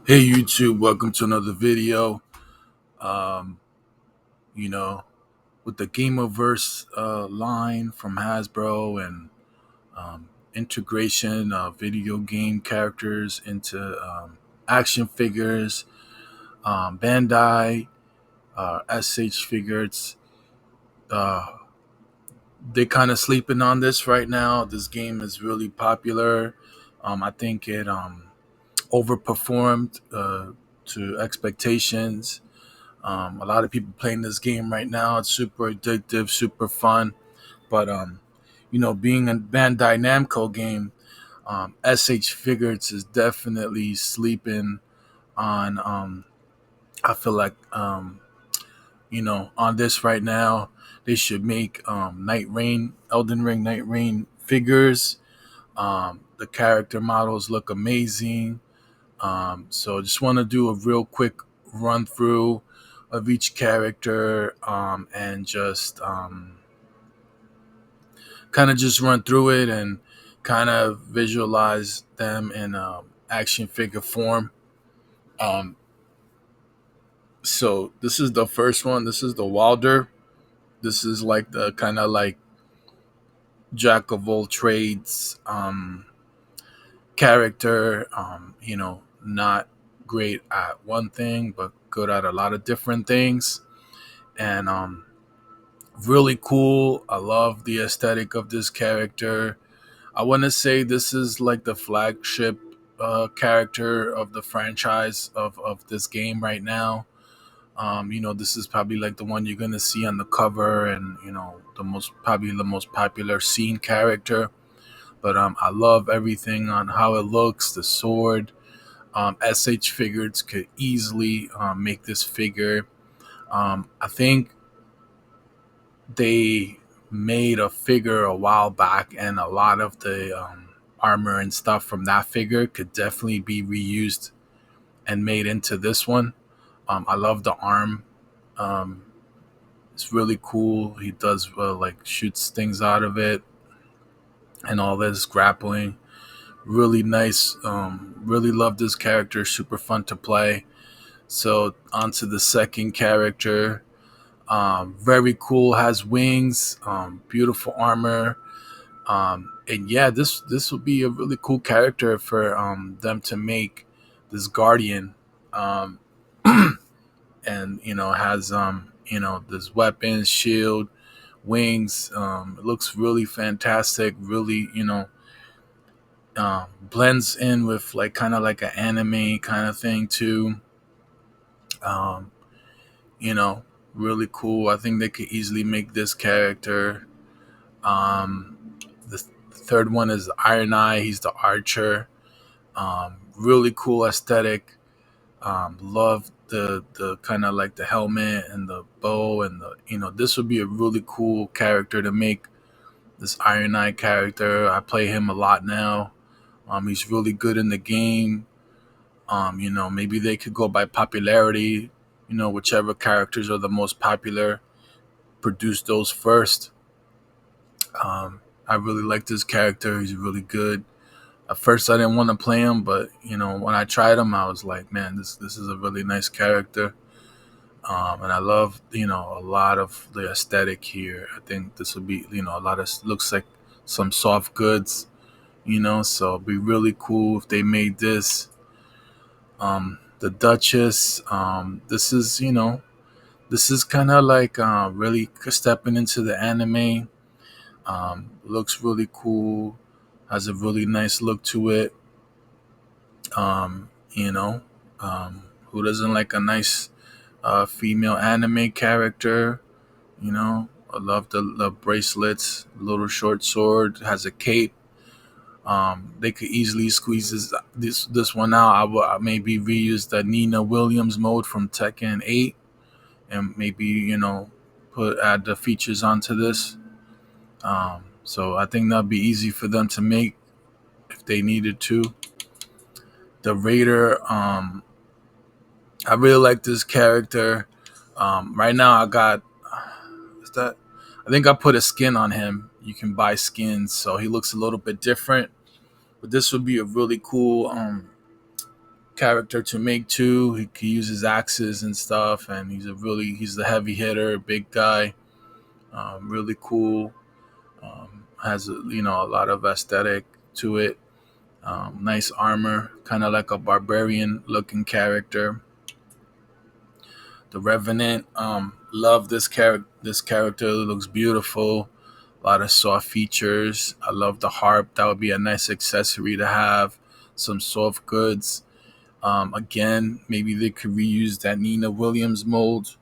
Hey YouTube, welcome to another video. Um, you know, with the Gamerverse line from Hasbro and integration of video game characters into action figures, Bandai, SH Figures, uh, they kind of sleeping on this right now. This game is really popular. I think it overperformed to expectations. A lot of people playing this game right now. It's super addictive, super fun. But being a Bandai Namco game, SH Figures is definitely sleeping on. I feel like on this right now, they should make Elden Ring Nightreign figures. The character models look amazing. So just want to do a real quick run through of each character and just kind of just run through it and kind of visualize them in action figure form. Um, so this is the first one. This is the Wilder. This is like the kind of like jack of all trades character. Not great at one thing, but good at a lot of different things. And really cool. I love the aesthetic of this character. I want to say this is like the flagship character of the franchise of this game right now. This is probably like the one you're gonna see on the cover, and the most popular scene character. But I love everything on how it looks. The sword. SH Figures could easily make this figure. I think they made a figure a while back, and a lot of the armor and stuff from that figure could definitely be reused and made into this one. I love the arm. Um, it's really cool. He does like shoots things out of it and all this grappling. Really nice. Really love this character. Super fun to play. So on to the second character. Very cool. Has wings. Beautiful armor. And yeah, this would be a really cool character for them to make this guardian. Um, and has this weapons, shield, wings. It looks really fantastic. Really, blends in with like kind of like an anime kind of thing too. Um, you know, really cool. I think they could easily make this character. The third one is Iron Eye. He's the archer. Really cool aesthetic. Love the kind of like the helmet and the bow and the this would be a really cool character to make. This Iron Eye character, I play him a lot now. He's really good in the game. Maybe they could go by popularity. Whichever characters are the most popular, produce those first. I really like this character. He's really good. At first, I didn't want to play him, but when I tried him, I was like, man, this is a really nice character. And I love a lot of the aesthetic here. I think this would be a lot of looks like some soft goods. So it'd be really cool if they made this. The Duchess. This is kind of like really stepping into the anime. Looks really cool. Has a really nice look to it. Um, you know, who doesn't like a nice female anime character? I love the bracelets. Little short sword has a cape. They could easily squeeze this one out. I will maybe reuse the Nina Williams mode from Tekken 8, and maybe put add the features onto this. So I think that'd be easy for them to make if they needed to. The Raider, I really like this character. Right now, I got is that I think I put a skin on him. You can buy skins, so he looks a little bit different. But this would be a really cool character to make too. He uses axes and stuff, and he's the heavy hitter, big guy. Really cool. Has a lot of aesthetic to it. Nice armor, kind of like a barbarian looking character. The Revenant, love this character. It looks beautiful. A lot of soft features. I love the harp. That would be a nice accessory to have. Some soft goods. Again, maybe they could reuse that Nina Williams mold.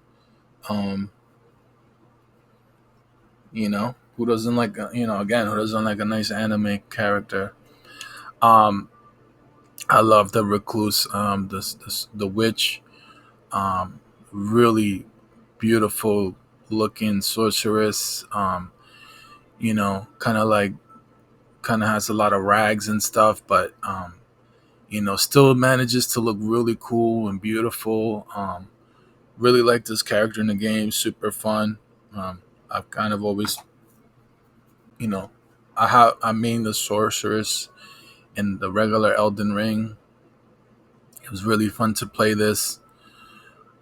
Um, who doesn't like again, who doesn't like a nice anime character? Um, I love the recluse, the witch. Really beautiful looking sorceress. Kind of has a lot of rags and stuff, but still manages to look really cool and beautiful. Really like this character in the game. Super fun. I've kind of always, you know, I mean the sorceress in the regular Elden Ring. It was really fun to play this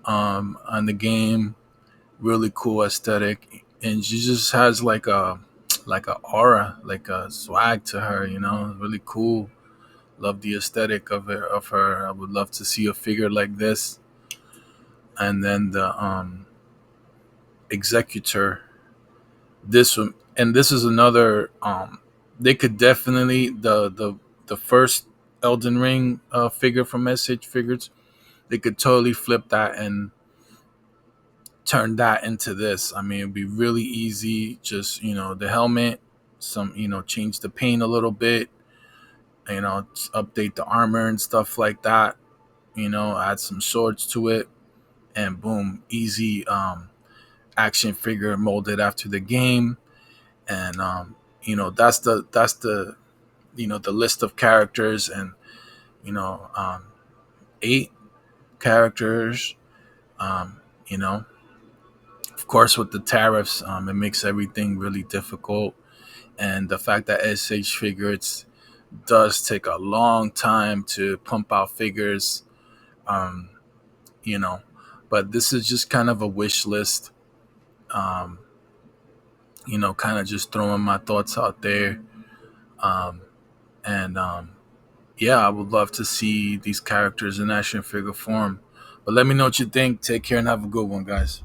on the game. Really cool aesthetic, and she just has like a aura, like a swag to her. Really cool. Love the aesthetic of her. I would love to see a figure like this. And then the executor. This one, and this is another. They could definitely the first Elden Ring figure from SH Figures. They could totally flip that and turn that into this. I mean, it'd be really easy. Just the helmet, some change the paint a little bit. Update the armor and stuff like that. Add some swords to it, and boom, easy action figure molded after the game. And that's the the list of characters, and 8 characters. Um, you know, of course, with the tariffs, it makes everything really difficult, and the fact that SH Figures does take a long time to pump out figures. Um, you know, but this is just kind of a wish list. Um, kind of just throwing my thoughts out there. Um, and Yeah, I would love to see these characters in action figure form. But let me know what you think. Take care and have a good one, guys.